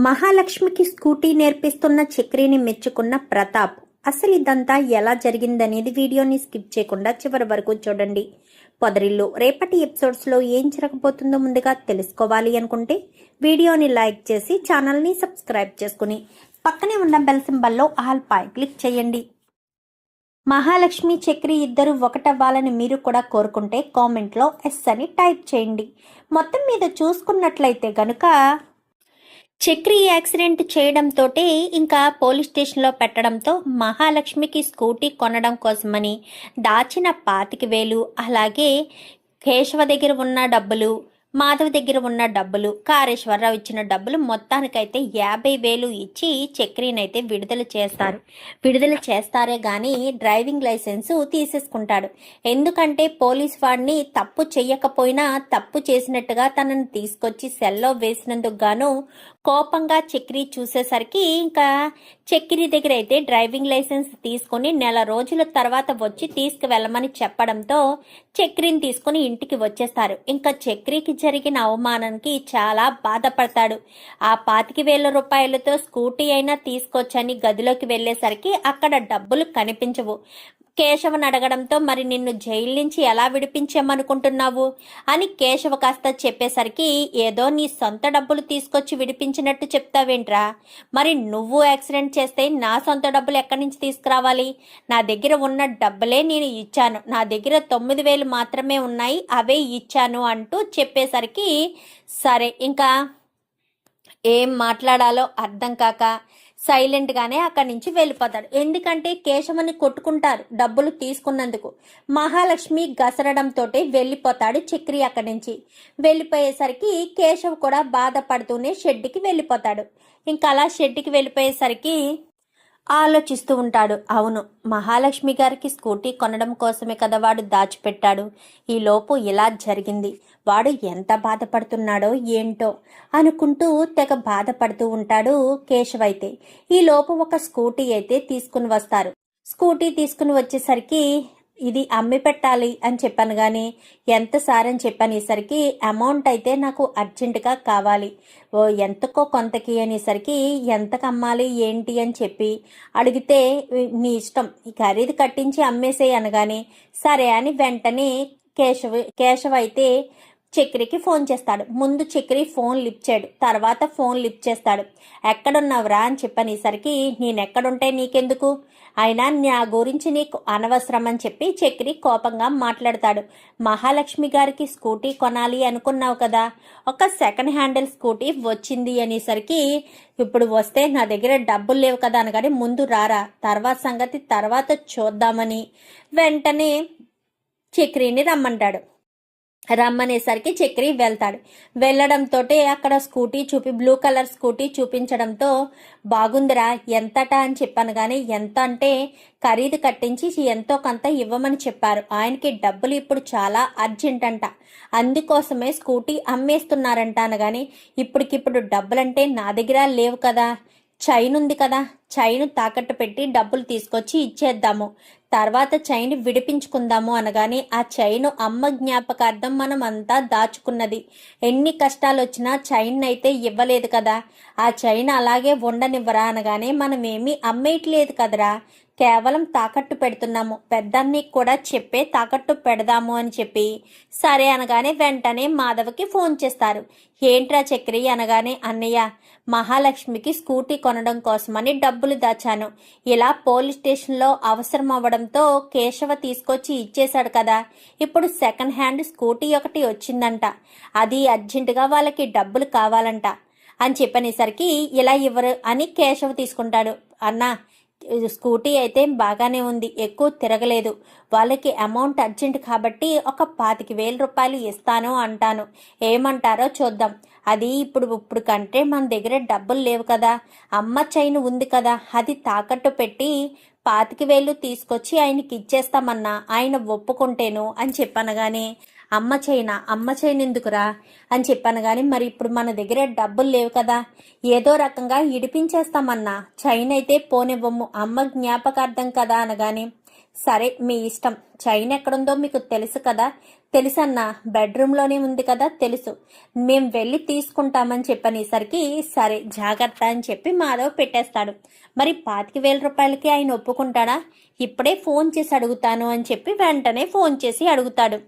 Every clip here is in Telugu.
మహాలక్ష్మికి స్కూటీ నేర్పిస్తున్న చక్రిని మెచ్చుకున్న ప్రతాప్. అసలు ఇదంతా ఎలా జరిగిందనేది వీడియోని స్కిప్ చేయకుండా చివరి వరకు చూడండి. పొదరిల్లు రేపటి ఎపిసోడ్స్లో ఏం జరగబోతుందో ముందుగా తెలుసుకోవాలి అనుకుంటే వీడియోని లైక్ చేసి ఛానల్ని సబ్స్క్రైబ్ చేసుకుని పక్కనే ఉన్న బెల్ సింబల్లో ఆల్ పై క్లిక్ చేయండి. మహాలక్ష్మి చక్రి ఇద్దరు ఒకటవ్వాలని మీరు కూడా కోరుకుంటే కామెంట్లో ఎస్ అని టైప్ చేయండి. మొత్తం మీద చూసుకున్నట్లయితే గనుక చక్రి యాక్సిడెంట్ చేయడంతో ఇంకా పోలీస్ స్టేషన్లో పెట్టడంతో మహాలక్ష్మికి స్కూటీ కొనడం కోసమని దాచిన 25,000, అలాగే కేశవ దగ్గర ఉన్న డబ్బులు, మాధవ్ దగ్గర ఉన్న డబ్బులు, కారేశ్వరరావు ఇచ్చిన డబ్బులు మొత్తానికైతే 50,000 ఇచ్చి చక్రినైతే విడుదల చేస్తారే గాని డ్రైవింగ్ లైసెన్సు తీసేసుకుంటాడు. ఎందుకంటే పోలీస్ వాడిని తప్పు చెయ్యకపోయినా తప్పు చేసినట్టుగా తనను తీసుకొచ్చి సెల్లో వేసినందుకు గాను కోపంగా చక్రి చూసేసరికి ఇంకా చక్రి దగ్గర అయితే డ్రైవింగ్ లైసెన్స్ తీసుకుని నెల రోజుల తర్వాత వచ్చి తీసుకువెళ్ళమని చెప్పడంతో చక్రిని తీసుకుని ఇంటికి వచ్చేస్తారు. ఇంకా చక్రికి జరిగిన అవమానానికి చాలా బాధపడతాడు. ఆ 25,000 రూపాయలతో స్కూటీ అయినా తీసుకొచ్చని గదిలోకి వెళ్లేసరికి అక్కడ డబ్బులు కనిపించవు. కేశవను అడగడంతో మరి నిన్ను జైలు నుంచి ఎలా విడిపించామనుకుంటున్నావు అని కేశవ కాస్త చెప్పేసరికి ఏదో నీ సొంత డబ్బులు తీసుకొచ్చి విడిపించినట్టు చెప్తావేంట్రా, మరి నువ్వు యాక్సిడెంట్ చేస్తే నా సొంత డబ్బులు ఎక్కడి నుంచి తీసుకురావాలి? నా దగ్గర ఉన్న డబ్బులే నేను ఇచ్చాను, నా దగ్గర 9,000 మాత్రమే ఉన్నాయి, అవే ఇచ్చాను అంటూ చెప్పేసరికి సరే ఇంకా ఏం మాట్లాడాలో అర్థం కాక సైలెంట్గానే అక్కడి నుంచి వెళ్ళిపోతాడు. ఎందుకంటే కేశవని కొట్టుకుంటారు డబ్బులు తీసుకున్నందుకు. మహాలక్ష్మి గసరడంతో వెళ్ళిపోతాడు చక్రి. అక్కడి నుంచి వెళ్ళిపోయేసరికి కేశవ్ కూడా బాధపడుతూనే షెడ్కి వెళ్ళిపోతాడు. ఇంకా అలా షెడ్కి వెళ్ళిపోయేసరికి ఆలోచిస్తూ ఉంటాడు. అవును, మహాలక్ష్మి గారికి స్కూటీ కొనడం కోసమే కదా వాడు దాచిపెట్టాడు. ఈలోపు ఇలా జరిగింది, వాడు ఎంత బాధపడుతున్నాడో ఏంటో అనుకుంటూ తెగ బాధపడుతూ ఉంటాడు కేశవ్. అయితే ఈలోపు ఒక స్కూటీ అయితే తీసుకుని వస్తారు. స్కూటీ తీసుకుని వచ్చేసరికి ఇది అమ్మి పెట్టాలి అని చెప్పాను కానీ ఎంత సార్ అని చెప్పనేసరికి అమౌంట్ అయితే నాకు అర్జెంటుగా కావాలి, ఎంతకో కొంతకి అనేసరికి ఎంతకు అమ్మాలి ఏంటి అని చెప్పి అడిగితే నీ ఇష్టం, ఈ ఖరీదు కట్టించి అమ్మేసే అనగానే సరే అని వెంటనే కేశవ్ అయితే చక్రికి ఫోన్ చేస్తాడు. ముందు చక్రి ఫోన్ లిఫ్ట్ చేయడు, తర్వాత ఫోన్ లిఫ్ట్ చేస్తాడు. ఎక్కడున్నావురా అని చెప్పనేసరికి నేనెక్కడుంటే నీకెందుకు, అయినా నా గురించి నీకు అనవసరం అని చెప్పి చక్రి కోపంగా మాట్లాడతాడు. మహాలక్ష్మి గారికి స్కూటీ కొనాలి అనుకున్నావు కదా, ఒక సెకండ్ హ్యాండిల్ స్కూటీ వచ్చింది అనేసరికి ఇప్పుడు వస్తే నా దగ్గర డబ్బులు లేవు కదా అనగానే ముందు రారా, తర్వాత సంగతి తర్వాత చూద్దామని వెంటనే చక్రిని రమ్మంటాడు. రమ్మనేసరికి చక్రి వెళ్తాడు. వెళ్ళడంతో అక్కడ స్కూటీ బ్లూ కలర్ స్కూటీ చూపించడంతో బాగుందిరా, ఎంతట అని చెప్పాను కానీ ఎంత అంటే ఖరీదు కట్టించి ఎంతో కొంత ఇవ్వమని చెప్పారు. ఆయనకి డబ్బులు ఇప్పుడు చాలా అర్జెంట్ అంట, అందుకోసమే స్కూటీ అమ్మేస్తున్నారంట అనగాని ఇప్పటికిప్పుడు డబ్బులంటే నా దగ్గర లేవు కదా, చైన్ ఉంది కదా, చైన్ తాకట్టు పెట్టి డబ్బులు తీసుకొచ్చి ఇచ్చేద్దాము, తర్వాత చైన్ విడిపించుకుందాము అనగానే ఆ చైన్ అమ్మ జ్ఞాపకార్థం మనం అంతా దాచుకున్నది, ఎన్ని కష్టాలు వచ్చినా చైన్ అయితే ఇవ్వలేదు కదా, ఆ చైన్ అలాగే ఉండనివ్వరా అనగానే మనమేమీ అమ్మేయట్లేదు కదరా, కేవలం తాకట్టు పెడుతున్నాము, పెద్దన్నీకి కూడా చెప్పే తాకట్టు పెడదాము అని చెప్పి సరే అనగానే వెంటనే మాధవ్కి ఫోన్ చేస్తారు. ఏంట్రా చక్రి అనగానే అన్నయ్య, మహాలక్ష్మికి స్కూటీ కొనడం కోసమని డబ్బులు దాచాను, ఇలా పోలీస్ స్టేషన్లో అవసరం అవ్వడంతో కేశవ తీసుకొచ్చి ఇచ్చేశాడు కదా, ఇప్పుడు సెకండ్ హ్యాండ్ స్కూటీ ఒకటి వచ్చిందంట, అది అర్జెంటుగా వాళ్ళకి డబ్బులు కావాలంట అని చెప్పనేసరికి ఇలా ఇవ్వరు అని కేశవ తీసుకుంటాడు. అన్నా, స్కూటీ అయితే బాగానే ఉంది, ఎక్కువ తిరగలేదు, వాళ్ళకి అమౌంట్ అర్జెంట్ కాబట్టి ఒక 25,000 రూపాయలు ఇస్తాను అంటాను, ఏమంటారో చూద్దాం. అది ఇప్పుడు కంటే మన దగ్గర డబ్బులు లేవు కదా, అమ్మ చైన్ ఉంది కదా, అది తాకట్టు పెట్టి 25,000 తీసుకొచ్చి ఆయనకి ఇచ్చేస్తామన్నా ఆయన ఒప్పుకుంటేను అని చెప్పనగానే అమ్మ చైన్ ఎందుకురా అని చెప్పాను కానీ మరి ఇప్పుడు మన దగ్గర డబ్బులు లేవు కదా, ఏదో రకంగా ఇడిపించేస్తామన్నా, చైన్ అయితే పోనివ్వము, అమ్మ జ్ఞాపకార్థం కదా అనగానే సరే మీ ఇష్టం, చైన్ ఎక్కడుందో మీకు తెలుసు కదా, తెలుసన్నా, బెడ్రూమ్లోనే ఉంది కదా, తెలుసు, మేము వెళ్ళి తీసుకుంటామని చెప్పనేసరికి సరే జాగ్రత్త అని చెప్పి మాధవ్ పెట్టేస్తాడు. మరి 25,000 రూపాయలకి ఆయన ఒప్పుకుంటాడా? ఇప్పుడే ఫోన్ చేసి అడుగుతాను అని చెప్పి వెంటనే ఫోన్ చేసి అడుగుతాడు.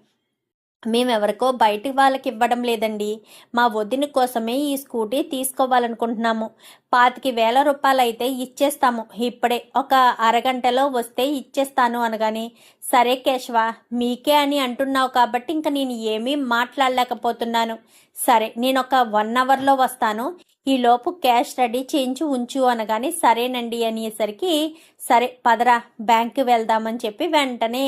మేమెవరికో బయటి వాళ్ళకి ఇవ్వడం లేదండి, మా వదిన కోసమే ఈ స్కూటీ తీసుకోవాలనుకుంటున్నాము. 25,000 రూపాయలు అయితే ఇచ్చేస్తాము, ఇప్పుడే ఒక అరగంటలో వస్తే ఇచ్చేస్తాను అనగానే, సరే కేశవ, మీకే అని అంటున్నావు కాబట్టి ఇంక నేను ఏమీ మాట్లాడలేకపోతున్నాను. సరే, నేను ఒక 1 అవర్లో వస్తాను, ఈలోపు క్యాష్ రెడీ చేయించి ఉంచు అనగానే సరేనండి అనేసరికి, సరే పదరా బ్యాంక్కి వెళ్దామని చెప్పి వెంటనే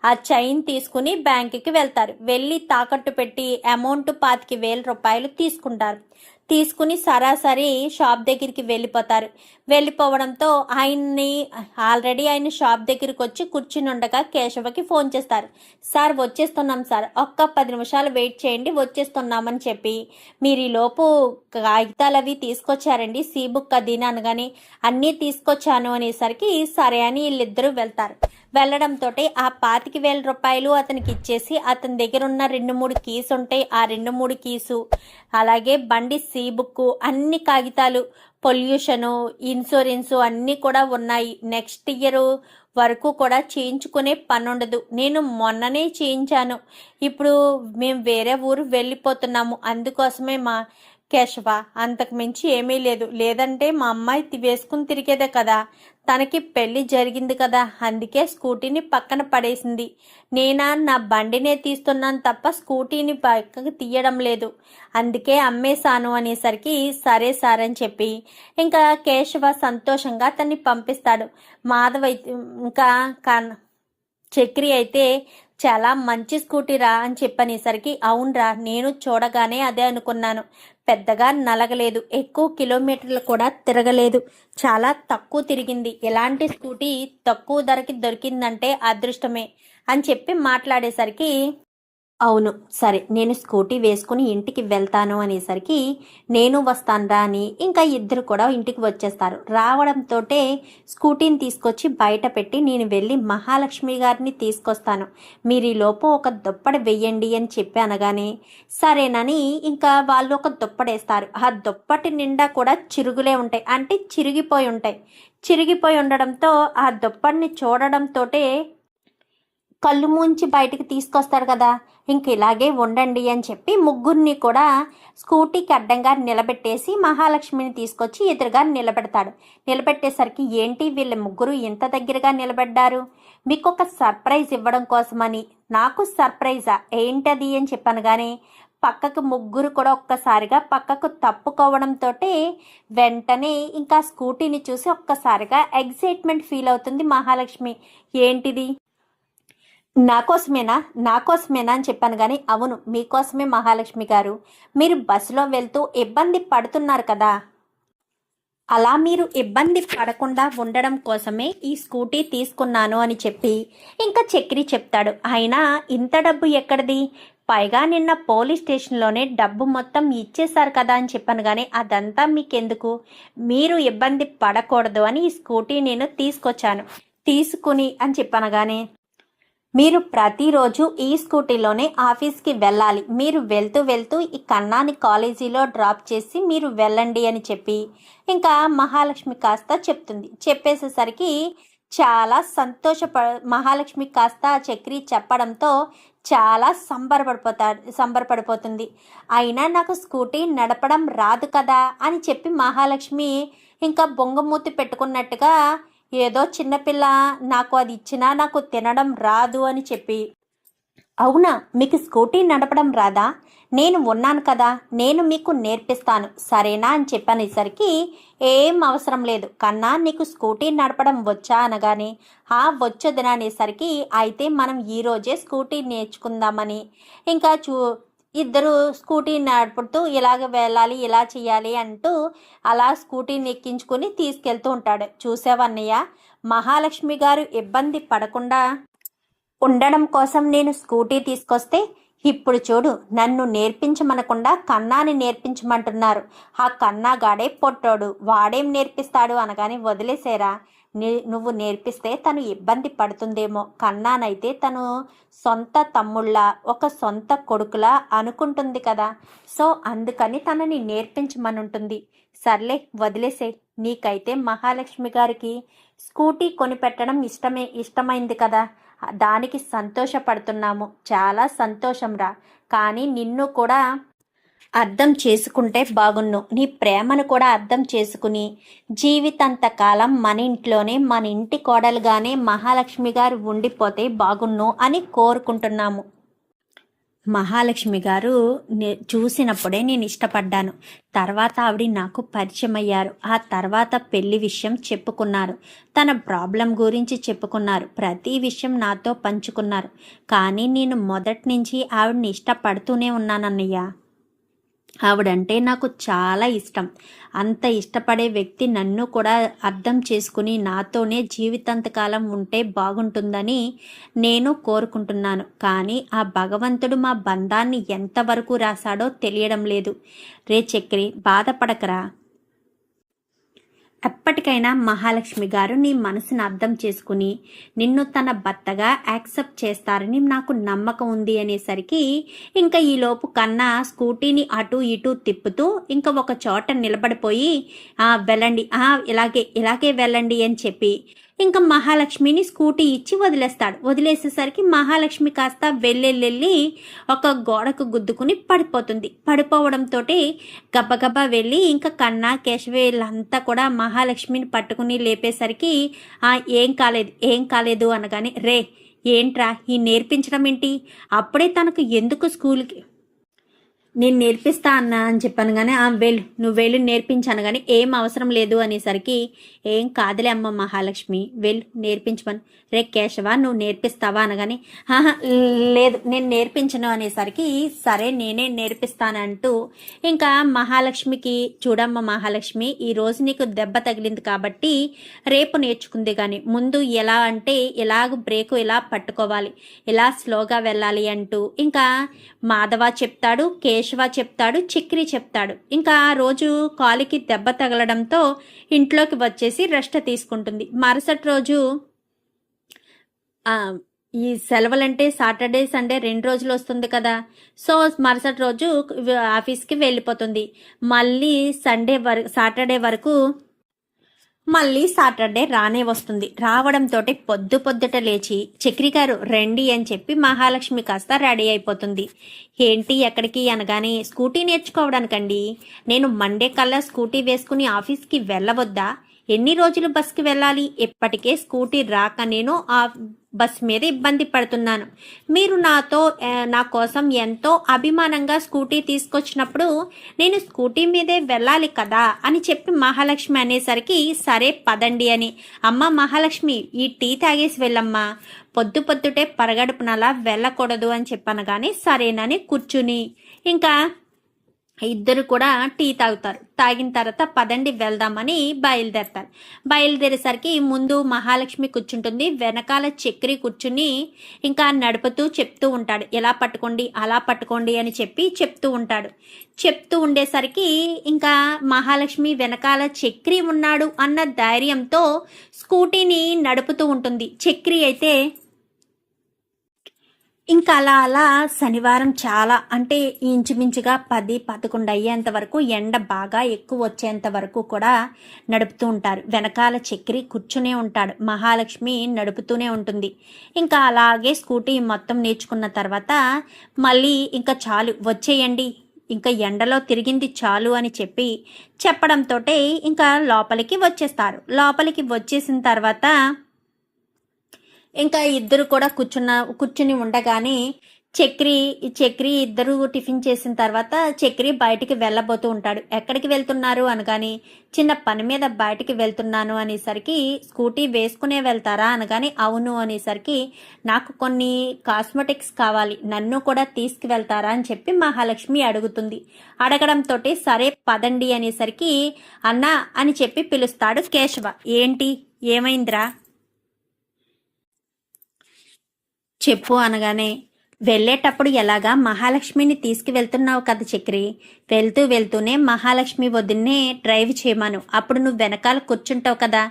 ఆ చైన్ తీసుకుని బ్యాంకుకి వెళ్తారు. వెళ్ళి తాకట్టు పెట్టి అమౌంట్ 25,000 రూపాయలు తీసుకుంటారు. తీసుకుని సరాసరి షాప్ దగ్గరికి వెళ్ళిపోవడంతో ఆల్రెడీ ఆయన షాప్ దగ్గరికి వచ్చి కూర్చుని ఉండగా కేశవకి ఫోన్ చేస్తారు. సార్ వచ్చేస్తున్నాం సార్, ఒక్క 10 నిమిషాలు వెయిట్ చేయండి, వచ్చేస్తున్నామని చెప్పి, మీరు ఈలోపు కాగితాలు అవి తీసుకొచ్చారండి, సి బుక్ అది అనగానే అన్నీ తీసుకొచ్చాను అనేసరికి సరే అని వీళ్ళిద్దరూ వెళ్తారు. వెళ్ళడంతో ఆ 25,000 రూపాయలు అతనికి ఇచ్చేసి, అతని దగ్గర ఉన్న 2-3 కీస్ ఉంటాయి, ఆ 2-3 కీసు, అలాగే బండి సి బుక్, అన్ని కాగితాలు, పొల్యూషను, ఇన్సూరెన్సు అన్నీ కూడా ఉన్నాయి. నెక్స్ట్ ఇయర్ వరకు కూడా చేయించుకునే పని ఉండదు, నేను మొన్ననే చేయించాను, ఇప్పుడు మేము వేరే ఊరు వెళ్ళిపోతున్నాము, అందుకోసమే మా కేశవ, అంతకు మించి ఏమీ లేదు, లేదంటే మా అమ్మాయి వేసుకుని తిరిగేదే కదా, తనకి పెళ్లి జరిగింది కదా, అందుకే స్కూటీని పక్కన పడేసింది, నా బండినే తీస్తున్నాను తప్ప స్కూటీని పక్కకు తీయడం లేదు, అందుకే అమ్మేశాను అనేసరికి సరే సార్ అని చెప్పి ఇంకా కేశవ సంతోషంగా అతన్ని పంపిస్తాడు. మాధవ్ అయితే ఇంకా చక్రి అయితే చాలా మంచి స్కూటీరా అని చెప్పనేసరికి, అవునరా, నేను చూడగానే అదే అనుకున్నాను, పెద్దగా నలగలేదు, ఎక్కువ కిలోమీటర్లు కూడా తిరగలేదు, చాలా తక్కువ తిరిగింది, ఎలాంటి స్కూటీ తక్కువ ధరకి దొరికిందంటే అదృష్టమే అని చెప్పి మాట్లాడేసరికి, అవును సరే, నేను స్కూటీ వేసుకుని ఇంటికి వెళ్తాను అనేసరికి, నేను వస్తానురా అని ఇంకా ఇద్దరు కూడా ఇంటికి వచ్చేస్తారు. రావడంతో స్కూటీని తీసుకొచ్చి బయట పెట్టి, నేను వెళ్ళి మహాలక్ష్మి గారిని తీసుకొస్తాను, మీరు ఈలోపు ఒక దుప్పటి వెయ్యండి అని చెప్పి అనగానే సరేనని ఇంకా వాళ్ళు ఒక దుప్పడేస్తారు. ఆ దుప్పటి నిండా కూడా చిరుగులే ఉంటాయి, అంటే చిరిగిపోయి ఉండడంతో ఆ దుప్పటిని చూడడంతో కళ్ళు మూంచి బయటికి తీసుకొస్తాడు కదా, ఇంక ఇలాగే ఉండండి అని చెప్పి ముగ్గురిని కూడా స్కూటీకి అడ్డంగా నిలబెట్టేసి మహాలక్ష్మిని తీసుకొచ్చి ఎదురుగా నిలబెట్టేసరికి, ఏంటి వీళ్ళ ముగ్గురు ఇంత దగ్గరగా నిలబడ్డారు, మీకు ఒక సర్ప్రైజ్ ఇవ్వడం కోసమని. నాకు సర్ప్రైజా, ఏంటది అని చెప్పాను. కానీ పక్కకు ముగ్గురు కూడా ఒక్కసారిగా పక్కకు తప్పుకోవడంతో వెంటనే ఇంకా స్కూటీని చూసి ఒక్కసారిగా ఎగ్జైట్మెంట్ ఫీల్ అవుతుంది మహాలక్ష్మి. ఏంటిది, నాకోసమేనా అని చెప్పాను. కానీ అవును, మీకోసమే మహాలక్ష్మి గారు, మీరు బస్సులో వెళ్తూ ఇబ్బంది పడుతున్నారు కదా, అలా మీరు ఇబ్బంది పడకుండా ఉండడం కోసమే ఈ స్కూటీ తీసుకున్నాను అని చెప్పి ఇంకా చక్రి చెప్తాడు. అయినా ఇంత డబ్బు ఎక్కడిది, పైగా నిన్న పోలీస్ స్టేషన్లోనే డబ్బు మొత్తం ఇచ్చేశారు కదా అని చెప్పాను. కానీ అదంతా మీకెందుకు, మీరు ఇబ్బంది పడకూడదు అని ఈ స్కూటీ నేను తీసుకుని అని చెప్పాను. కానీ మీరు ప్రతిరోజు ఈ స్కూటీలోనే ఆఫీస్కి వెళ్ళాలి, మీరు వెళ్తూ ఈ కన్నాని కాలేజీలో డ్రాప్ చేసి మీరు వెళ్ళండి అని చెప్పి ఇంకా మహాలక్ష్మి కాస్త చెప్తుంది. చెప్పేసేసరికి చాలా మహాలక్ష్మి కాస్త చక్రి చెప్పడంతో చాలా సంబరపడిపోతుంది. అయినా నాకు స్కూటీ నడపడం రాదు కదా అని చెప్పి మహాలక్ష్మి ఇంకా బొంగమూతి పెట్టుకున్నట్టుగా, ఏదో చిన్నపిల్ల, నాకు అది ఇచ్చినా నాకు తినడం రాదు అని చెప్పి, అవునా మీకు స్కూటీ నడపడం రాదా, నేను ఉన్నాను కదా, నేను మీకు నేర్పిస్తాను సరేనా అని చెప్పనేసరికి, ఏం అవసరం లేదు కన్నా, నీకు స్కూటీ నడపడం వచ్చా అనగానే వచ్చొదినా అనేసరికి, అయితే మనం ఈరోజే స్కూటీ నేర్చుకుందామని ఇంకా ఇద్దరు స్కూటీ నడుపుతూ ఇలాగ వెళ్ళాలి, ఇలా చేయాలి అంటూ అలా స్కూటీని ఎక్కించుకొని తీసుకెళ్తూ ఉంటాడు. చూసావన్నయ్య, మహాలక్ష్మి గారు ఇబ్బంది పడకుండా ఉండడం కోసం నేను స్కూటీ తీసుకొస్తే, ఇప్పుడు చూడు, నన్ను నేర్పించమనకుండా కన్నాని నేర్పించమంటున్నారు, ఆ కన్నాగాడే పొట్టోడు, వాడేం నేర్పిస్తాడు అనగానే, వదిలేసేరా, నువ్వు నేర్పిస్తే తను ఇబ్బంది పడుతుందేమో. కన్నానైతే తను సొంత తమ్ముళ్ళ, ఒక సొంత కొడుకులా అనుకుంటుంది కదా. సో అందుకని తనని నేర్పించమనుంటుంది. సర్లే వదిలేసే. నీకైతే మహాలక్ష్మి గారికి స్కూటీ కొనిపెట్టడం ఇష్టమైంది కదా, దానికి సంతోషపడుతున్నాము. చాలా సంతోషం రా. కానీ నిన్ను కూడా అర్థం చేసుకుంటే బాగున్ను. నీ ప్రేమను కూడా అర్థం చేసుకుని జీవితాంతకాలం మన ఇంట్లోనే, మన ఇంటి కోడలుగానే మహాలక్ష్మి గారు ఉండిపోతే బాగున్ను అని కోరుకుంటున్నాము. మహాలక్ష్మి గారు చూసినప్పుడే నేను ఇష్టపడ్డాను. తర్వాత ఆవిడ నాకు పరిచయం అయ్యారు. ఆ తర్వాత పెళ్లి విషయం చెప్పుకున్నారు, తన ప్రాబ్లం గురించి చెప్పుకున్నారు, ప్రతి విషయం నాతో పంచుకున్నారు. కానీ నేను మొదటి నుంచి ఆవిడని ఇష్టపడుతూనే ఉన్నానన్నయ్య. ఆవిడంటే నాకు చాలా ఇష్టం. అంత ఇష్టపడే వ్యక్తి నన్ను కూడా అర్థం చేసుకుని నాతోనే జీవితాంతకాలం ఉంటే బాగుంటుందని నేను కోరుకుంటున్నాను. కానీ ఆ భగవంతుడు మా బంధాన్ని ఎంతవరకు రాశాడో తెలియడం లేదు. రే చక్రి, బాధపడకరా. ఎప్పటికైనా మహాలక్ష్మి గారు నీ మనసును అర్థం చేసుకుని నిన్ను తన భర్తగా యాక్సెప్ట్ చేస్తారని నాకు నమ్మకం ఉంది అనేసరికి ఇంకా ఈలోపు కన్నా స్కూటీని అటు ఇటు తిప్పుతూ ఇంకా ఒక చోట నిలబడిపోయి వెళ్ళండి, ఇలాగే వెళ్ళండి అని చెప్పి ఇంకా మహాలక్ష్మిని స్కూటీ ఇచ్చి వదిలేస్తాడు. వదిలేసేసరికి మహాలక్ష్మి కాస్త వెళ్ళి ఒక గోడకు గుద్దుకుని పడిపోతుంది. పడిపోవడంతో గబ్బగబ్బా వెళ్ళి ఇంకా కన్నా, కేశవ వీళ్ళంతా కూడా మహాలక్ష్మిని పట్టుకుని లేపేసరికి ఏం కాలేదు అనగానే, రే ఏంట్రా ఈ నేర్పించడం ఏంటి, అప్పుడే తనకు ఎందుకు స్కూల్కి నేను నేర్పిస్తా అన్నా అని చెప్పాను. కానీ నువ్వు వెళ్ళు నేర్పించాను. కానీ ఏం అవసరం లేదు అనేసరికి, ఏం కాదులే అమ్మ మహాలక్ష్మి, వెళ్ళు నేర్పించమని. రే కేశవ నువ్వు నేర్పిస్తావా అనగానే, లేదు నేను నేర్పించను అనేసరికి, సరే నేనే నేర్పిస్తానంటూ ఇంకా మహాలక్ష్మికి, చూడమ్మ మహాలక్ష్మి, ఈరోజు నీకు దెబ్బ తగిలింది కాబట్టి రేపు నేర్చుకుంది. కానీ ముందు ఎలా అంటే బ్రేకు ఎలా పట్టుకోవాలి, ఎలా స్లోగా వెళ్ళాలి అంటూ ఇంకా మాధవ చెప్తాడు, కేశవ చెప్తాడు, చక్రి చెప్తాడు. ఇంకా ఆ రోజు కాలికి దెబ్బ తగలడంతో ఇంట్లోకి వచ్చేసి రెస్ట్ తీసుకుంటుంది. మరుసటి రోజు ఈ సెలవులంటే సాటర్డే సండే 2 రోజులు వస్తుంది కదా. సో మరుసటి రోజు ఆఫీస్కి వెళ్ళిపోతుంది. మళ్ళీ సాటర్డే వరకు మళ్ళీ సాటర్డే రానే వస్తుంది. రావడంతో పొద్దుట లేచి చక్రి గారు రండి అని చెప్పి మహాలక్ష్మి కాస్త రెడీ అయిపోతుంది. ఏంటి ఎక్కడికి అనగానే, స్కూటీ నేర్చుకోవడానికండి. నేను మండే కల్లా స్కూటీ వేసుకుని ఆఫీస్కి వెళ్ళవద్దా? ఎన్ని రోజులు బస్కి వెళ్ళాలి? ఇప్పటికే స్కూటీ రాక నేను ఆ బస్ మీద ఇబ్బంది పడుతున్నాను. మీరు నా కోసం ఎంతో అభిమానంగా స్కూటీ తీసుకొచ్చినప్పుడు నేను స్కూటీ మీదే వెళ్ళాలి కదా అని చెప్పి మహాలక్ష్మి అనేసరికి, సరే పదండి అని. అమ్మ మహాలక్ష్మి ఈ టీ తాగేసి వెళ్ళమ్మా, పొద్దుటే పరగడుపునలా వెళ్ళకూడదు అని చెప్పాను. కానీ సరేనని కూర్చుని ఇంకా ఇద్దరు కూడా టీ తాగుతారు. తాగిన తర్వాత పదండి వెళ్దామని బయలుదేరతారు. బయలుదేరేసరికి ముందు మహాలక్ష్మి కూర్చుంటుంది, వెనకాల చక్రి కూర్చుని ఇంకా నడుపుతూ చెప్తూ ఉంటాడు, ఎలా పట్టుకోండి అలా పట్టుకోండి అని చెప్పి చెప్తూ ఉంటాడు. చెప్తూ ఉండేసరికి ఇంకా మహాలక్ష్మి వెనకాల చక్రి ఉన్నాడు అన్న ధైర్యంతో స్కూటీని నడుపుతూ ఉంటుంది. చక్రి అయితే ఇంకా అలా శనివారం చాలా అంటే ఇంచుమించుగా 10-11 అయ్యేంత వరకు, ఎండ బాగా ఎక్కువ వచ్చేంత వరకు కూడా నడుపుతూ ఉంటారు. వెనకాల చక్రి కూర్చునే ఉంటాడు, మహాలక్ష్మి నడుపుతూనే ఉంటుంది. ఇంకా అలాగే స్కూటీ మొత్తం నేర్చుకున్న తర్వాత మళ్ళీ ఇంకా చాలు వచ్చేయండి, ఇంకా ఎండలో తిరిగింది చాలు అని చెప్పడంతో ఇంకా లోపలికి వచ్చేస్తారు. లోపలికి వచ్చేసిన తర్వాత ఇంకా ఇద్దరు కూడా కూర్చుని ఉండగానే చక్రి ఇద్దరు టిఫిన్ చేసిన తర్వాత చక్రి బయటికి వెళ్ళబోతూ ఉంటాడు. ఎక్కడికి వెళ్తున్నారు అనగాని, చిన్న పని మీద బయటికి వెళ్తున్నాను అనేసరికి, స్కూటీ వేసుకునే వెళ్తారా అనగాని, అవును అనేసరికి, నాకు కొన్ని కాస్మెటిక్స్ కావాలి, నన్ను కూడా తీసుకువెళ్తారా అని చెప్పి మహాలక్ష్మి అడుగుతుంది. అడగడంతో సరే పదండి అనేసరికి, అన్నా అని చెప్పి పిలుస్తాడు కేశవ. ఏంటి ఏమైందిరా చెప్పు అనగానే, వెళ్ళేటప్పుడు ఎలాగా మహాలక్ష్మిని తీసుకువెళ్తున్నావు కదా చక్రి, వెళ్తూ వెళ్తూనే మహాలక్ష్మి వదిన్నే డ్రైవ్ చేయమను. అప్పుడు నువ్వు వెనకాల కూర్చుంటావు కదా,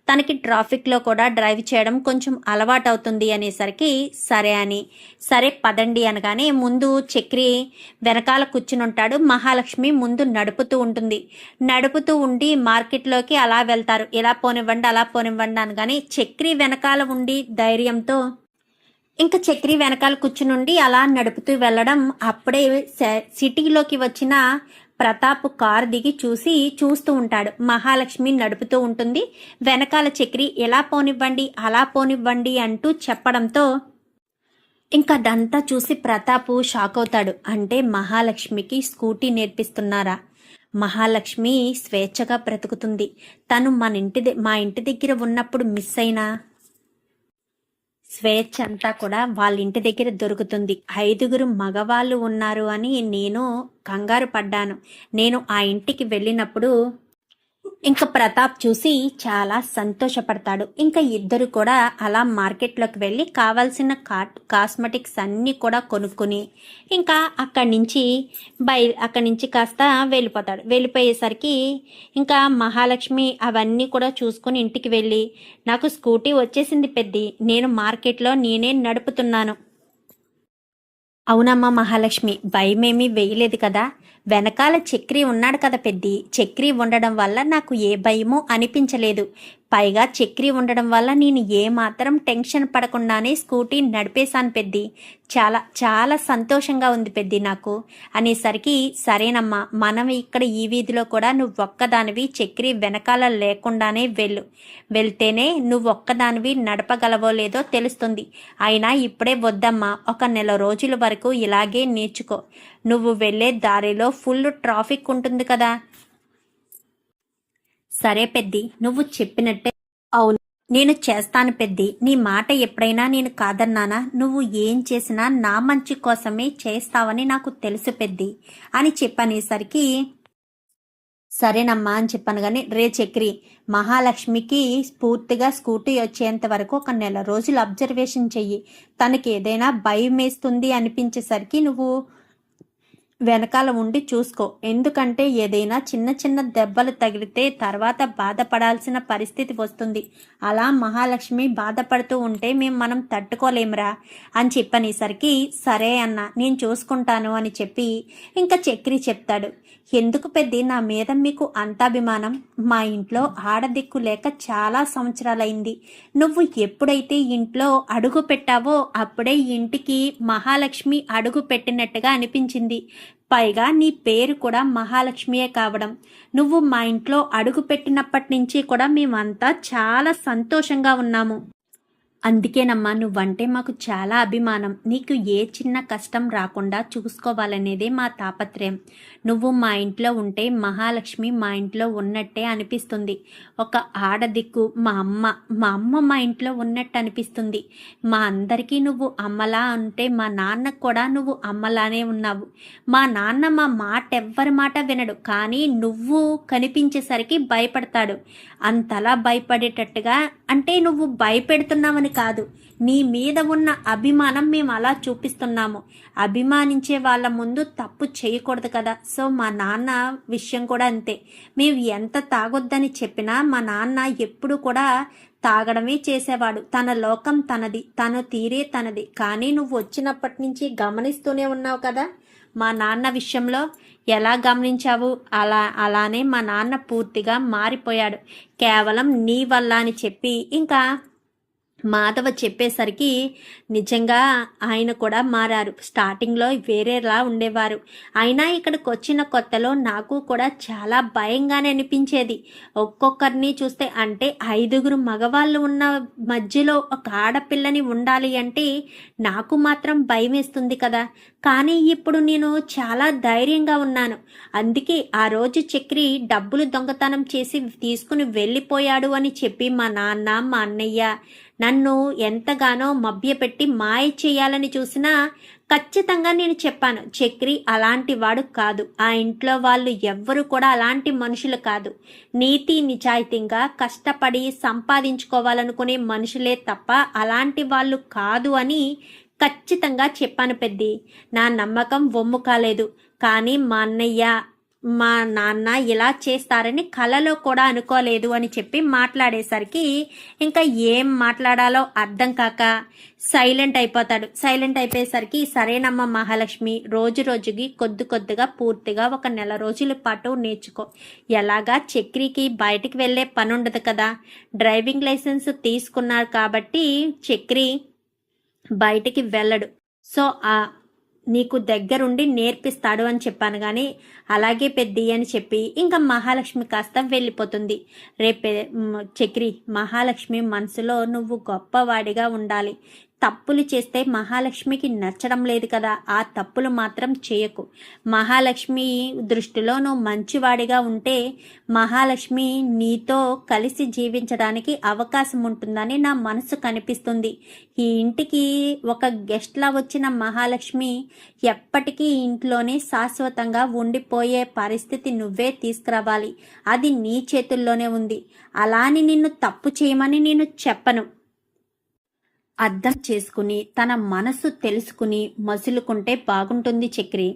తనకి ట్రాఫిక్లో కూడా డ్రైవ్ చేయడం కొంచెం అలవాటు అవుతుంది అనేసరికి సరే అని, సరే పదండి అనగానే ముందు చక్రి వెనకాల కూర్చుని ఉంటాడు, మహాలక్ష్మి ముందు నడుపుతూ ఉంటుంది. నడుపుతూ ఉండి మార్కెట్లోకి అలా వెళ్తారు. ఇలా పోనివ్వండి అలా పోనివ్వండి అనగానే చక్రి వెనకాల ఉండి ధైర్యంతో ఇంకా చక్రి వెనకాల కూర్చునుండి అలా నడుపుతూ వెళ్ళడం. అప్పుడే సిటీలోకి వచ్చిన ప్రతాప్ కారు దిగి చూస్తూ ఉంటాడు. మహాలక్ష్మి నడుపుతూ ఉంటుంది, వెనకాల చక్రి ఎలా పోనివ్వండి అలా పోనివ్వండి అంటూ చెప్పడంతో ఇంకా అదంతా చూసి ప్రతాప్ షాక్ అవుతాడు. అంటే మహాలక్ష్మికి స్కూటీ నేర్పిస్తున్నారా? మహాలక్ష్మి స్వేచ్ఛగా బ్రతుకుతుంది. తను మా ఇంటి దగ్గర ఉన్నప్పుడు మిస్ అయినా స్వేచ్ఛ అంతా కూడా వాళ్ళ ఇంటి దగ్గర దొరుకుతుంది. 5 మగవాళ్ళు ఉన్నారు అని నేను కంగారు పడ్డాను. నేను ఆ ఇంటికి వెళ్ళినప్పుడు ఇంకా ప్రతాప్ చూసి చాలా సంతోషపడతాడు. ఇంకా ఇద్దరు కూడా అలా మార్కెట్లోకి వెళ్ళి కావాల్సిన కాస్మెటిక్స్ అన్నీ కూడా కొనుక్కుని ఇంకా అక్కడి నుంచి కాస్త వెళ్ళిపోతాడు. వెళ్ళిపోయేసరికి ఇంకా మహాలక్ష్మి అవన్నీ కూడా చూసుకుని ఇంటికి వెళ్ళి, నాకు స్కూటీ వచ్చేసింది పెద్ది, నేను మార్కెట్లో నేనే నడుపుతున్నాను. అవునమ్మా మహాలక్ష్మి, భయమేమీ వేయలేదు కదా, వెనకాల చక్రి ఉన్నాడు కదా పెద్ది, చక్రి ఉండడం వల్ల నాకు ఏ భయమూ అనిపించలేదు. పైగా చక్రి ఉండడం వల్ల నేను ఏమాత్రం టెన్షన్ పడకుండానే స్కూటీ నడిపేశాను పెద్ది. చాలా చాలా సంతోషంగా ఉంది పెద్ది నాకు అనేసరికి, సరేనమ్మా, మనం ఇక్కడ ఈ వీధిలో కూడా నువ్వు ఒక్కదానివి చక్రి వెనకాల లేకుండానే వెళ్తేనే నువ్వు ఒక్కదానివి నడపగలవో లేదో తెలుస్తుంది. అయినా ఇప్పుడే వద్దమ్మా, ఒక నెల రోజుల వరకు ఇలాగే నేర్చుకో. నువ్వు వెళ్ళే దారిలో ఫుల్ ట్రాఫిక్ ఉంటుంది కదా. సరే పెద్ది, నువ్వు చెప్పినట్టే అవును నేను చేస్తాను పెద్ది. నీ మాట ఎప్పుడైనా నేను కాదన్నానా? నువ్వు ఏం చేసినా నా మంచి కోసమే చేస్తావని నాకు తెలుసు పెద్ది అని చెప్పనేసరికి సరేనమ్మా అని చెప్పాను. కానీ రే చక్రి, మహాలక్ష్మికి పూర్తిగా స్కూటీ వచ్చేంత వరకు ఒక నెల రోజులు అబ్జర్వేషన్ చెయ్యి. తనకి ఏదైనా భయం వేస్తుంది అనిపించేసరికి నువ్వు వెనకాల ఉండి చూసుకో. ఎందుకంటే ఏదైనా చిన్న చిన్న దెబ్బలు తగిలితే తర్వాత బాధపడాల్సిన పరిస్థితి వస్తుంది. అలా మహాలక్ష్మి బాధపడుతూ ఉంటే మనం తట్టుకోలేమురా అని చెప్పనేసరికి సరే అన్న, నేను చూసుకుంటాను అని చెప్పి ఇంకా చక్రి చెప్తాడు. ఎందుకు పెద్ది నా మీద మీకు అంత అభిమానం? మా ఇంట్లో ఆడదిక్కు లేక చాలా సంవత్సరాలైంది. నువ్వు ఎప్పుడైతే ఇంట్లో అడుగు పెట్టావో అప్పుడే ఇంటికి మహాలక్ష్మి అడుగు పెట్టినట్టుగా అనిపించింది. పైగా నీ పేరు కూడా మహాలక్ష్మియే కావడం, నువ్వు మా ఇంట్లో అడుగు పెట్టినప్పటి నుంచి కూడా మేమంతా చాలా సంతోషంగా ఉన్నాము. అందుకేనమ్మా, నువ్వంటే మాకు చాలా అభిమానం. నీకు ఏ చిన్న కష్టం రాకుండా చూసుకోవాలనేదే మా తాపత్రయం. నువ్వు మా ఇంట్లో ఉంటే మహాలక్ష్మి మా ఇంట్లో ఉన్నట్టే అనిపిస్తుంది. ఒక ఆడదిక్కు మా అమ్మ మా ఇంట్లో ఉన్నట్టు అనిపిస్తుంది. మా అందరికీ నువ్వు అమ్మలా ఉంటే మా నాన్నకు కూడా నువ్వు అమ్మలానే ఉన్నావు. మా నాన్న మా మాట ఎవ్వరి మాట వినడు, కానీ నువ్వు కనిపించేసరికి భయపడతాడు. అంతలా భయపడేటట్టుగా అంటే నువ్వు భయపెడుతున్నావని కాదు, నీ మీద ఉన్న అభిమానం మేము అలా చూపిస్తున్నాము. అభిమానించే వాళ్ళ ముందు తప్పు చేయకూడదు కదా. సో మా నాన్న విషయం కూడా అంతే. మేము ఎంత తాగొద్దని చెప్పినా మా నాన్న ఎప్పుడు కూడా తాగడమే చేసేవాడు. తన లోకం తనది, తను తీరే తనది. కానీ నువ్వు వచ్చినప్పటి నుంచి గమనిస్తూనే ఉన్నావు కదా మా నాన్న విషయంలో. ఎలా గమనించావు? అలానే మా నాన్న పూర్తిగా మారిపోయాడు, కేవలం నీ వల్ల అని చెప్పి ఇంకా మాధవ చెప్పేసరికి నిజంగా ఆయన కూడా మారారు. స్టార్టింగ్లో వేరేలా ఉండేవారు. అయినా ఇక్కడికి వచ్చిన కొత్తలో నాకు కూడా చాలా భయంగానే అనిపించేది. ఒక్కొక్కరిని చూస్తే అంటే 5 మగవాళ్ళు ఉన్న మధ్యలో ఒక ఆడపిల్లని ఉండాలి అంటే నాకు మాత్రం భయం వేస్తుంది కదా. కానీ ఇప్పుడు నేను చాలా ధైర్యంగా ఉన్నాను. అందుకే ఆ రోజు చక్రి డబ్బులు దొంగతనం చేసి తీసుకుని వెళ్ళిపోయాడు అని చెప్పి మా నాన్న మా అన్నయ్య నన్ను ఎంతగానో మభ్యపెట్టి మాయ చేయాలని చూసినా ఖచ్చితంగా నేను చెప్పాను, చక్రి అలాంటి వాడు కాదు. ఆ ఇంట్లో వాళ్ళు ఎవ్వరు కూడా అలాంటి మనుషులు కాదు. నీతి నిజాయితీగా కష్టపడి సంపాదించుకోవాలనుకునే మనుషులే తప్ప అలాంటి వాళ్ళు కాదు అని ఖచ్చితంగా చెప్పాను పెద్ది. నా నమ్మకం వమ్ము కాలేదు. కానీ మా నాన్న ఇలా చేస్తారని కలలో కూడా అనుకోలేదు అని చెప్పి మాట్లాడేసరికి ఇంకా ఏం మాట్లాడాలో అర్థం కాక సైలెంట్ అయిపోతాడు. సైలెంట్ అయిపోయేసరికి సరేనమ్మ మహాలక్ష్మి, రోజు రోజుకి కొద్దిగా పూర్తిగా 1 నెల రోజుల పాటు నేర్చుకో. ఎలాగా చక్రికి బయటికి వెళ్ళే పని ఉండదు కదా, డ్రైవింగ్ లైసెన్స్ తీసుకున్నారు కాబట్టి చక్రి బయటికి వెళ్ళడు. సో నీకు దగ్గరుండి నేర్పిస్తాడు అని చెప్పాను. కానీ అలాగే పెద్ది అని చెప్పి ఇంకా మహాలక్ష్మి కాస్త వెళ్ళిపోతుంది. రేపే చక్రి, మహాలక్ష్మి మనసులో నువ్వు గొప్పవాడిగా ఉండాలి. తప్పులు చేస్తే మహాలక్ష్మికి నచ్చడం లేదు కదా, ఆ తప్పులు మాత్రం చేయకు. మహాలక్ష్మి దృష్టిలో నువ్వు మంచివాడిగా ఉంటే మహాలక్ష్మి నీతో కలిసి జీవించడానికి అవకాశం ఉంటుందని నా మనసు కనిపిస్తుంది. ఈ ఇంటికి ఒక గెస్ట్లా వచ్చిన మహాలక్ష్మి ఎప్పటికీ ఇంట్లోనే శాశ్వతంగా ఉండిపోయే పరిస్థితి నువ్వే తీసుకురావాలి. అది నీ చేతుల్లోనే ఉంది. అలాని నిన్ను తప్పు చేయమని నేను చెప్పను. అర్థం చేసుకుని తన మనసు తెలుసుకుని మసులుకుంటే బాగుంటుంది చక్రి.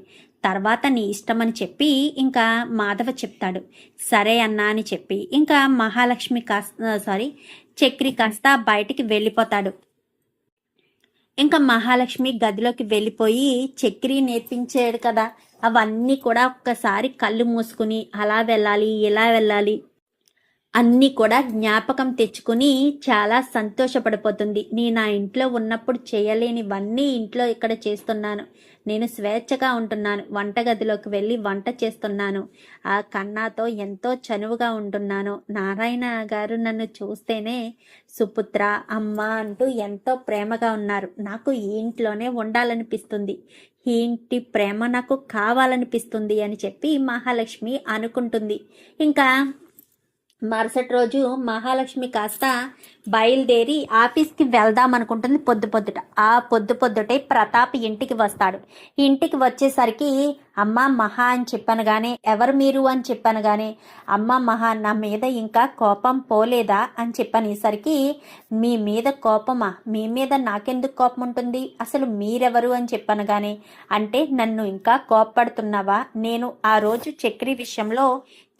తర్వాత నీ ఇష్టమని చెప్పి ఇంకా మాధవ చెప్తాడు. సరే అన్నా అని చెప్పి ఇంకా చక్రి కాస్త బయటికి వెళ్ళిపోతాడు. ఇంకా మహాలక్ష్మి గదిలోకి వెళ్ళిపోయి చక్రి నేర్పించాడు కదా అవన్నీ కూడా ఒక్కసారి కళ్ళు మూసుకుని అలా వెళ్ళాలి ఇలా వెళ్ళాలి అన్నీ కూడా జ్ఞాపకం తెచ్చుకుని చాలా సంతోషపడిపోతుంది. నేను ఆ ఇంట్లో ఉన్నప్పుడు చేయలేనివన్నీ ఇంట్లో ఇక్కడ చేస్తున్నాను. నేను స్వేచ్ఛగా ఉంటున్నాను. వంటగదిలోకి వెళ్ళి వంట చేస్తున్నాను. ఆ కన్నాతో ఎంతో చనువుగా ఉంటున్నాను. నారాయణ గారు నన్ను చూస్తేనే సుపుత్ర, అమ్మ అంటూ ఎంతో ప్రేమగా ఉన్నారు. నాకు ఈ ఇంట్లోనే ఉండాలనిపిస్తుంది. ఈ ఇంటి ప్రేమ నాకు కావాలనిపిస్తుంది అని చెప్పి మహాలక్ష్మి అనుకుంటుంది. ఇంకా మరుసటి రోజు మహాలక్ష్మి కాస్త బయలుదేరి ఆఫీస్కి వెళ్దాం అనుకుంటుంది పొద్దుట. ఆ పొద్దుటే ప్రతాప్ ఇంటికి వస్తాడు. ఇంటికి వచ్చేసరికి అమ్మ మహా అని చెప్పాను కానీ ఎవరు మీరు అని చెప్పాను కానీ అమ్మ మహా నా మీద ఇంకా కోపం పోలేదా అని చెప్పనేసరికి మీ మీద కోపమా, మీ మీద నాకెందుకు కోపం ఉంటుంది, అసలు మీరెవరు అని చెప్పాను కానీ అంటే నన్ను ఇంకా కోపపడుతున్నావా, నేను ఆ రోజు చక్రి విషయంలో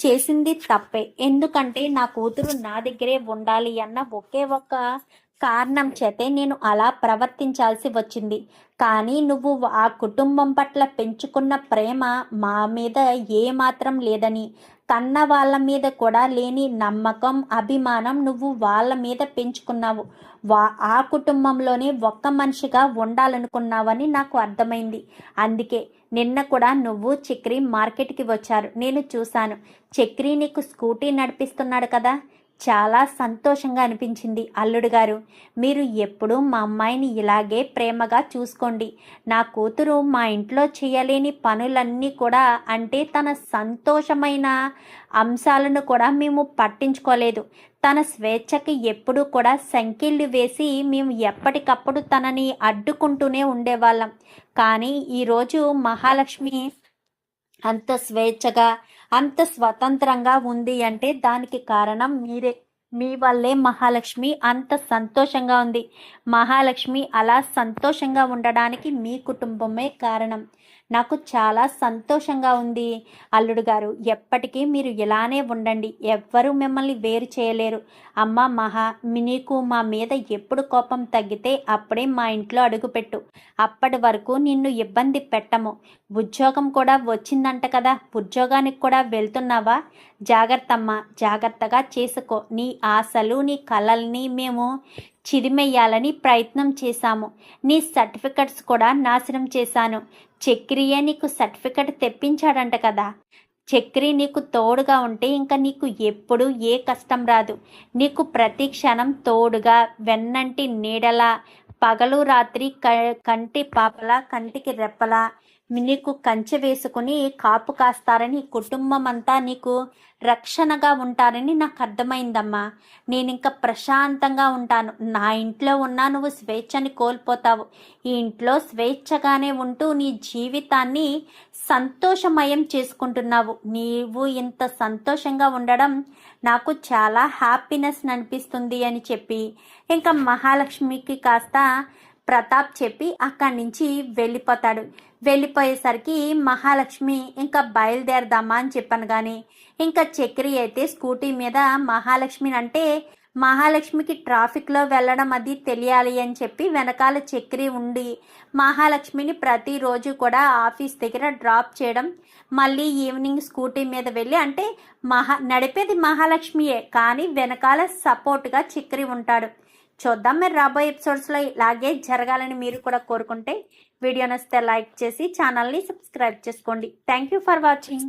చేసింది తప్పే. ఎందుకంటే నా కూతురు నా దగ్గరే ఉండాలి అన్న ఒకే ఒక్క కారణం చేతే నేను అలా ప్రవర్తించాల్సి వచ్చింది. కానీ నువ్వు ఆ కుటుంబం పట్ల పెంచుకున్న ప్రేమ మా మీద ఏమాత్రం లేదని, కన్న వాళ్ళ మీద కూడా లేని నమ్మకం అభిమానం నువ్వు వాళ్ళ మీద పెంచుకున్నావు. ఆ కుటుంబంలోనే ఒక్క మనిషిగా ఉండాలనుకున్నావని నాకు అర్థమైంది. అందుకే నిన్న కూడా నువ్వు చక్రి మార్కెట్కి వచ్చారు, నేను చూశాను. చక్రి నీకు స్కూటీ నడిపిస్తున్నాడు కదా, చాలా సంతోషంగా అనిపించింది. అల్లుడు గారు, మీరు ఎప్పుడూ మా అమ్మాయిని ఇలాగే ప్రేమగా చూసుకోండి. నా కూతురు మా ఇంట్లో చేయలేని పనులన్నీ కూడా అంటే తన సంతోషమైన అంశాలను కూడా మేము పట్టించుకోలేదు. తన స్వేచ్ఛకి ఎప్పుడూ కూడా సంకెళ్ళు వేసి మేము ఎప్పటికప్పుడు తనని అడ్డుకుంటూనే ఉండేవాళ్ళం. కానీ ఈరోజు మహాలక్ష్మి అంత స్వేచ్ఛగా అంత స్వతంత్రంగా ఉంది అంటే దానికి కారణం మీరే. మీ వల్లే మహాలక్ష్మి అంత సంతోషంగా ఉంది. మహాలక్ష్మి అలా సంతోషంగా ఉండడానికి మీ కుటుంబమే కారణం. నాకు చాలా సంతోషంగా ఉంది అల్లుడు గారు. ఎప్పటికీ మీరు ఇలానే ఉండండి. ఎవ్వరూ మిమ్మల్ని వేరు చేయలేరు. అమ్మ మహా, నీకు మా మీద ఎప్పుడు కోపం తగ్గితే అప్పుడే మా ఇంట్లో అడుగుపెట్టు. అప్పటి వరకు నిన్ను ఇబ్బంది పెట్టము. ఉద్యోగం కూడా వచ్చిందంట కదా, ఉద్యోగానికి కూడా వెళ్తున్నావా? జాగ్రత్తమ్మ, జాగ్రత్తగా చేసుకో. నీ ఆశలు నీ కలల్ని మేము చిదిమెయ్యాలని ప్రయత్నం చేశాము. నీ సర్టిఫికెట్స్ కూడా నాశనం చేశాను. చక్రియే నీకు సర్టిఫికెట్ తెప్పించాడంట కదా. చక్రి నీకు తోడుగా ఉంటే ఇంకా నీకు ఎప్పుడు ఏ కష్టం రాదు. నీకు ప్రతి క్షణం తోడుగా వెన్నంటి నీడలా, పగలు రాత్రి కంటి పాపలా, కంటికి రెప్పలా నీకు కంచె వేసుకుని కాపు కాస్తారని, కుటుంబం అంతా నీకు రక్షణగా ఉంటారని నాకు అర్థమైందమ్మా. నేను ఇంకా ప్రశాంతంగా ఉంటాను. నా ఇంట్లో ఉన్నా నువ్వు స్వేచ్ఛని కోల్పోతావు. ఈ ఇంట్లో స్వేచ్ఛగానే ఉంటూ నీ జీవితాన్ని సంతోషమయం చేసుకుంటున్నావు. నీవు ఇంత సంతోషంగా ఉండడం నాకు చాలా హ్యాపీనెస్ అనిపిస్తుంది అని చెప్పి ఇంకా మహాలక్ష్మికి కాస్త ప్రతాప్ చెప్పి అక్కడి నుంచి వెళ్ళిపోతాడు. వెళ్ళిపోయేసరికి మహాలక్ష్మి ఇంకా బయలుదేరదామా అని చెప్పాను. కానీ ఇంకా చక్రి అయితే స్కూటీ మీద మహాలక్ష్మిని అంటే మహాలక్ష్మికి ట్రాఫిక్లో వెళ్ళడం అది తెలియాలి అని చెప్పి వెనకాల చక్రి ఉండి మహాలక్ష్మిని ప్రతిరోజు కూడా ఆఫీస్ దగ్గర డ్రాప్ చేయడం, మళ్ళీ ఈవినింగ్ స్కూటీ మీద వెళ్ళి అంటే నడిపేది మహాలక్ష్మియే కానీ వెనకాల సపోర్ట్గా చక్రి ఉంటాడు. చూద్దాం మీరు రాబోయే ఎపిసోడ్స్లో ఇలాగే జరగాలని మీరు కూడా కోరుకుంటే వీడియో నచ్చితే లైక్ చేసి ఛానల్ని సబ్స్క్రైబ్ చేసుకోండి. Thank you for watching.